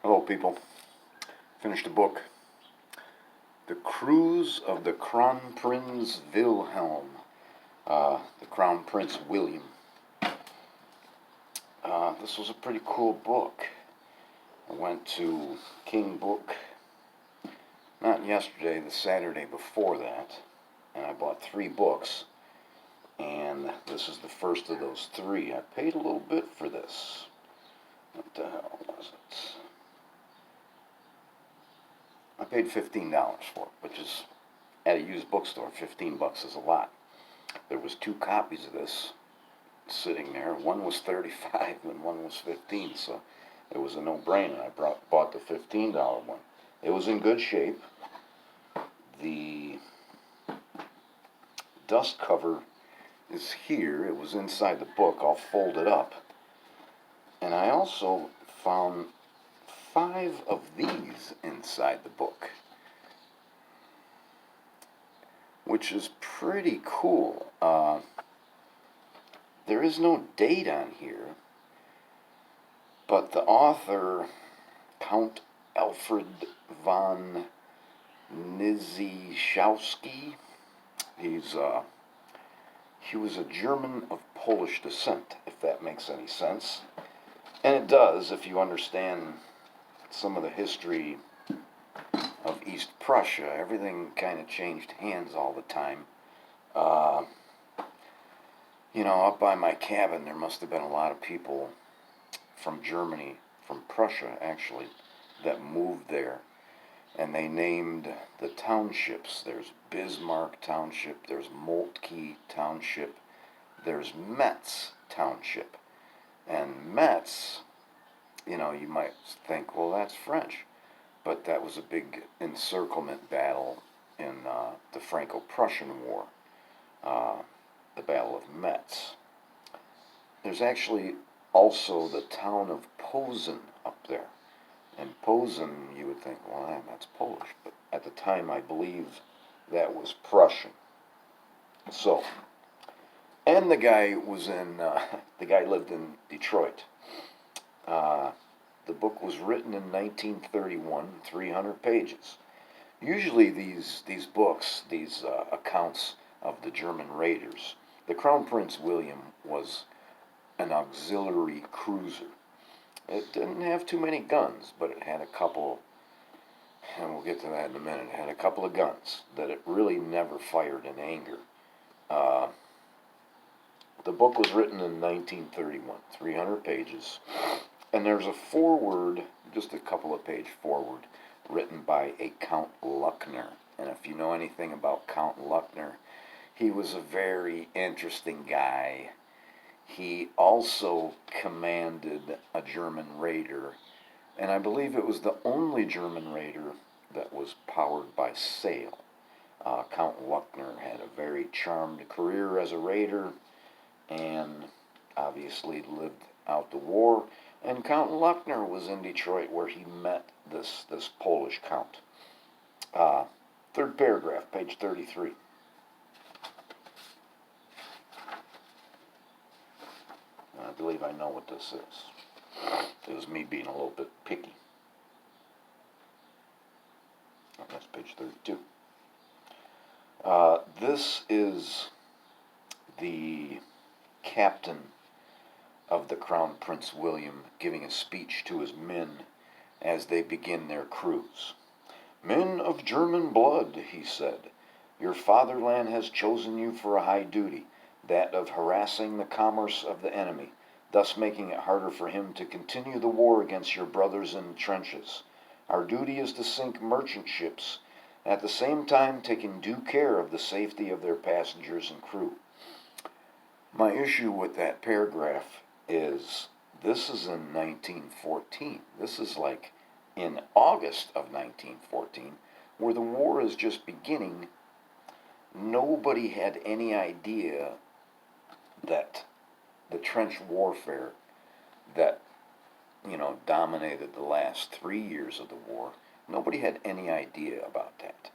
Hello, people. Finished a book. The Cruise of the Kronprinz Wilhelm. The Crown Prince William. This was a pretty cool book. I went to King Book, not yesterday, the Saturday before that, and I bought 3 books, and this is the first of those 3. I paid a little bit for this. What the hell was it? I paid $15 for it, which is, at a used bookstore, $15 is a lot. There was 2 copies of this sitting there. One was $35 and one was $15, so it was a no-brainer. I bought the $15 one. It was in good shape. The dust cover is here. It was inside the book, all folded up. And I also found 5 of these inside the book, which is pretty cool. There is no date on here, but the author, Count Alfred von Nizischowski, he was a German of Polish descent, if that makes any sense. And it does, if you understand some of the history of East Prussia. Everything kind of changed hands all the time. Up by my cabin, there must have been a lot of people from Germany, from Prussia actually, that moved there. And they named the townships. There's Bismarck Township, there's Moltke Township, there's Metz Township. And Metz, you might think, well, that's French. But that was a big encirclement battle in the Franco-Prussian War, the Battle of Metz. There's actually also the town of Posen up there. And Posen, you would think, well, that's Polish. But at the time, I believe that was Prussian. So, and the guy lived in Detroit. The book was written in 1931, 300 pages. Usually these books, these accounts of the German raiders, the Crown Prince William was an auxiliary cruiser. It didn't have too many guns, but it had a couple, and we'll get to that in a minute, it had a couple of guns that it really never fired in anger. The book was written in 1931, 300 pages. And there's a foreword, just a couple of page foreword, written by a Count Luckner. And if you know anything about Count Luckner, he was a very interesting guy. He also commanded a German raider, and I believe it was the only German raider that was powered by sail. Count Luckner had a very charmed career as a raider, and obviously lived out the war. And Count Luckner was in Detroit where he met this Polish count. 3rd paragraph, page 33. I believe I know what this is. It was me being a little bit picky. Oh, that's page 32. This is the captain of the Crown Prince William giving a speech to his men as they begin their cruise. "Men of German blood," he said, "your fatherland has chosen you for a high duty, that of harassing the commerce of the enemy, thus making it harder for him to continue the war against your brothers in the trenches. Our duty is to sink merchant ships, at the same time taking due care of the safety of their passengers and crew." My issue with that paragraph is this is in 1914. This is like in August of 1914, where the war is just beginning. Nobody had any idea that the trench warfare that, dominated the last 3 years of the war, nobody had any idea about that.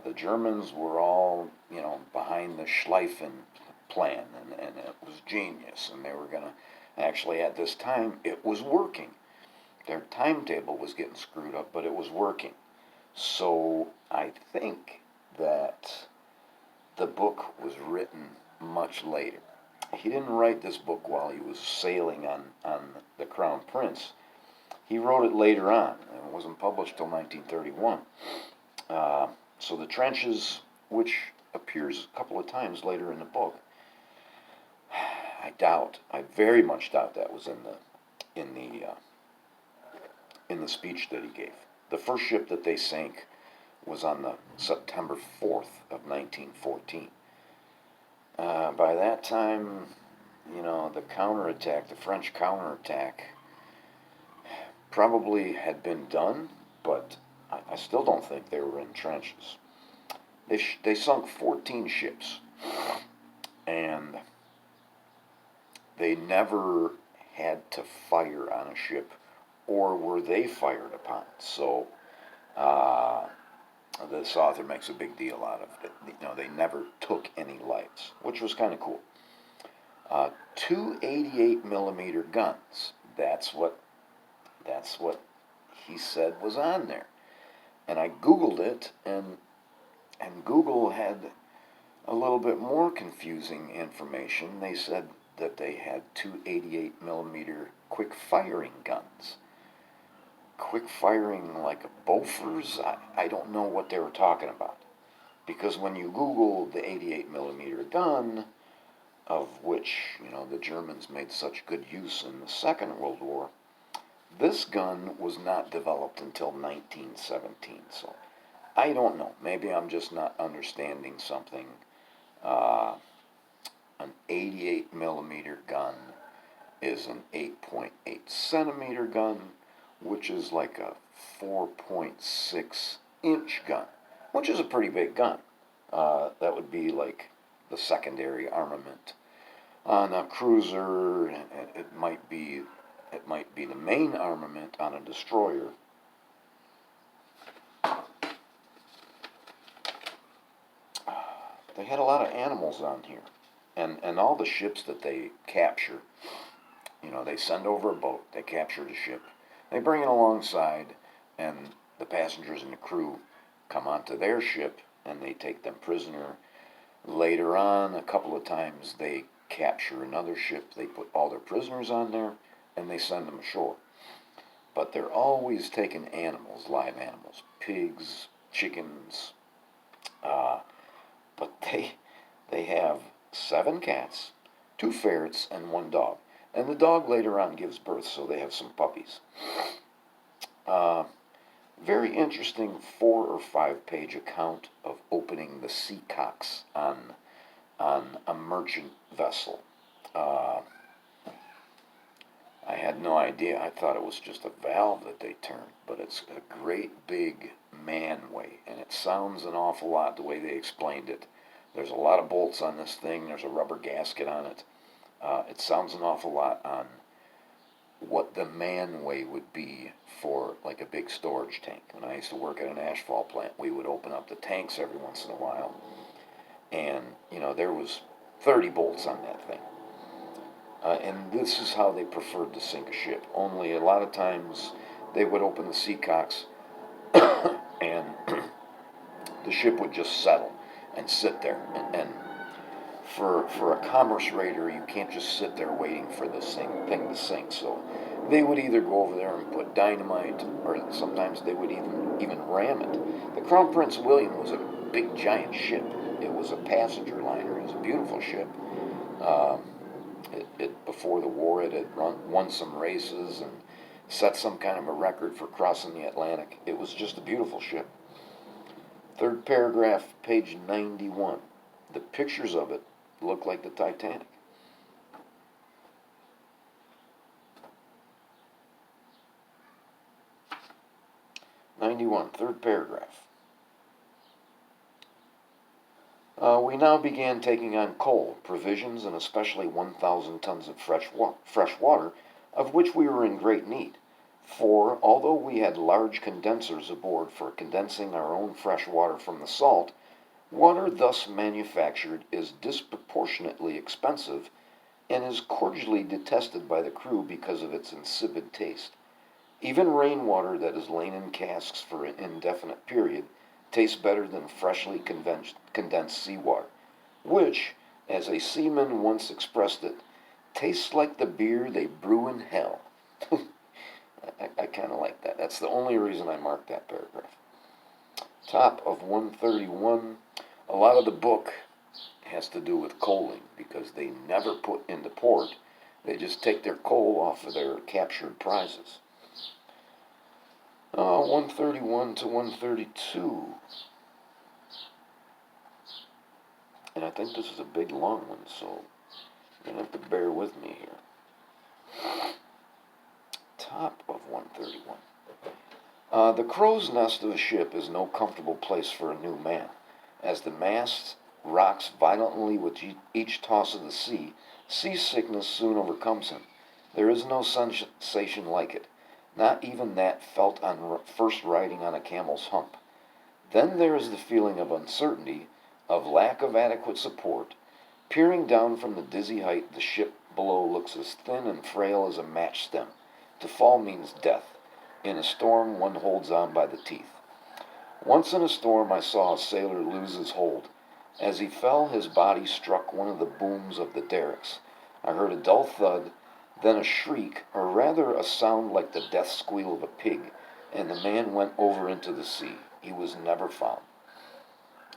The Germans were all, behind the Schleifen plan, and it was genius, and they were going to, actually at this time, it was working. their timetable was getting screwed up, but it was working. So I think that the book was written much later. He didn't write this book while he was sailing on the Crown Prince. He wrote it later on, and it wasn't published till 1931. So the trenches, which appears a couple of times later in the book, I very much doubt that was in the speech that he gave. The first ship that they sank was on the September 4th of 1914. By that time, the counterattack, the French counterattack, probably had been done, but I still don't think they were in trenches. They sunk 14 ships, and they never had to fire on a ship, or were they fired upon. So this author makes a big deal out of it. They never took any lives, which was kind of cool. Two 88 millimeter guns. That's what he said was on there. And I Googled it, and Google had a little bit more confusing information. They said that they had two 88 millimeter quick firing guns. Quick firing like a Bofors? I don't know what they were talking about. Because when you Google the 88 millimeter gun, of which, the Germans made such good use in the Second World War, this gun was not developed until 1917. So I don't know. Maybe I'm just not understanding something. An 88 millimeter gun is an 8.8 centimeter gun, which is like a 4.6 inch gun, which is a pretty big gun. That would be like the secondary armament on a cruiser. It might be the main armament on a destroyer. They had a lot of animals on here, and all the ships that they capture, they send over a boat, they capture the ship, they bring it alongside, and the passengers and the crew come onto their ship, and they take them prisoner. Later on, a couple of times, they capture another ship, they put all their prisoners on there, and they send them ashore. But they're always taking animals, live animals, pigs, chickens, but they have 7 cats, 2 ferrets, and 1 dog. And the dog later on gives birth, so they have some puppies. Very interesting 4 or 5 page account of opening the sea cocks on a merchant vessel. I had no idea. I thought it was just a valve that they turned, but it's a great big manway, and it sounds an awful lot the way they explained it. There's a lot of bolts on this thing. There's a rubber gasket on it. It sounds an awful lot on what the manway would be for like a big storage tank. When I used to work at an asphalt plant, we would open up the tanks every once in a while, and there was 30 bolts on that thing. And this is how they preferred to sink a ship. Only a lot of times they would open the sea cocks and the ship would just settle and sit there. And for a commerce raider, you can't just sit there waiting for this thing to sink. So they would either go over there and put dynamite, or sometimes they would even ram it. The Crown Prince William was a big giant ship. It was a passenger liner. It was a beautiful ship. Before the war, it had won some races and set some kind of a record for crossing the Atlantic. It was just a beautiful ship. 3rd paragraph, page 91. The pictures of it look like the Titanic. Third paragraph. We now began taking on coal, provisions, and especially 1,000 tons of fresh water, of which we were in great need. For, although we had large condensers aboard for condensing our own fresh water from the salt, water thus manufactured is disproportionately expensive and is cordially detested by the crew because of its insipid taste. Even rainwater that has lain in casks for an indefinite period tastes better than freshly condensed seawater, which, as a seaman once expressed it, tastes like the beer they brew in hell. I kind of like that. That's the only reason I marked that paragraph. Top of 131. A lot of the book has to do with coaling because they never put into port. They just take their coal off of their captured prizes. 131 to 132. And I think this is a big long one, so you're going to have to bear with me here. Top of 131. The crow's nest of a ship is no comfortable place for a new man. As the mast rocks violently with each toss of the sea, seasickness soon overcomes him. There is no sensation like it, not even that felt on first riding on a camel's hump. Then there is the feeling of uncertainty, of lack of adequate support. Peering down from the dizzy height, the ship below looks as thin and frail as a match stem. To fall means death. In a storm, one holds on by the teeth. Once in a storm, I saw a sailor lose his hold. As he fell, his body struck one of the booms of the derricks. I heard a dull thud, then a shriek, or rather a sound like the death squeal of a pig, and the man went over into the sea. He was never found.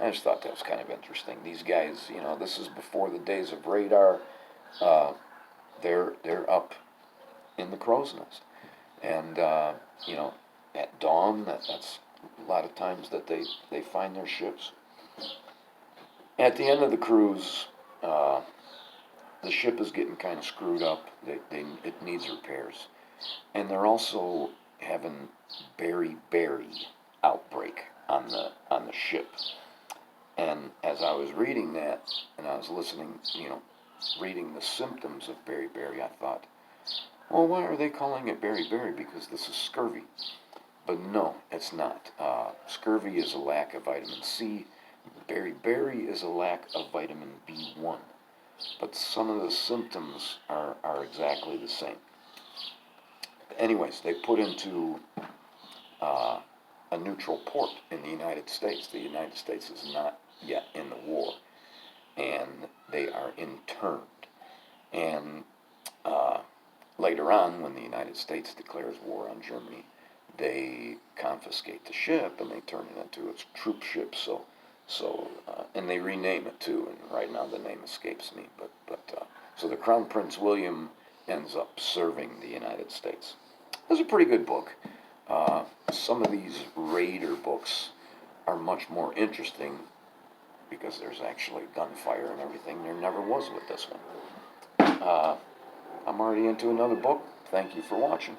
I just thought that was kind of interesting. These guys, this is before the days of radar. They're up in the crow's nest, and at dawn, that's a lot of times that they find their ships. At the end of the cruise, the ship is getting kind of screwed up. It needs repairs, and they're also having beriberi outbreak on the ship. And as I was reading that, and I was listening, reading the symptoms of beriberi, I thought, well, why are they calling it beriberi? Because this is scurvy. But no, it's not. Scurvy is a lack of vitamin C. Beriberi is a lack of vitamin B1. But some of the symptoms are exactly the same. Anyways, they put into a neutral port in the United States. The United States is not yet in the war, and they are interned. And later on, when the United States declares war on Germany, they confiscate the ship and they turn it into its troop ship. And they rename it too. And right now the name escapes me. So the Kronprinz William ends up serving the United States. It was a pretty good book. Some of these raider books are much more interesting because there's actually gunfire and everything. There never was with this one. I'm already into another book. Thank you for watching.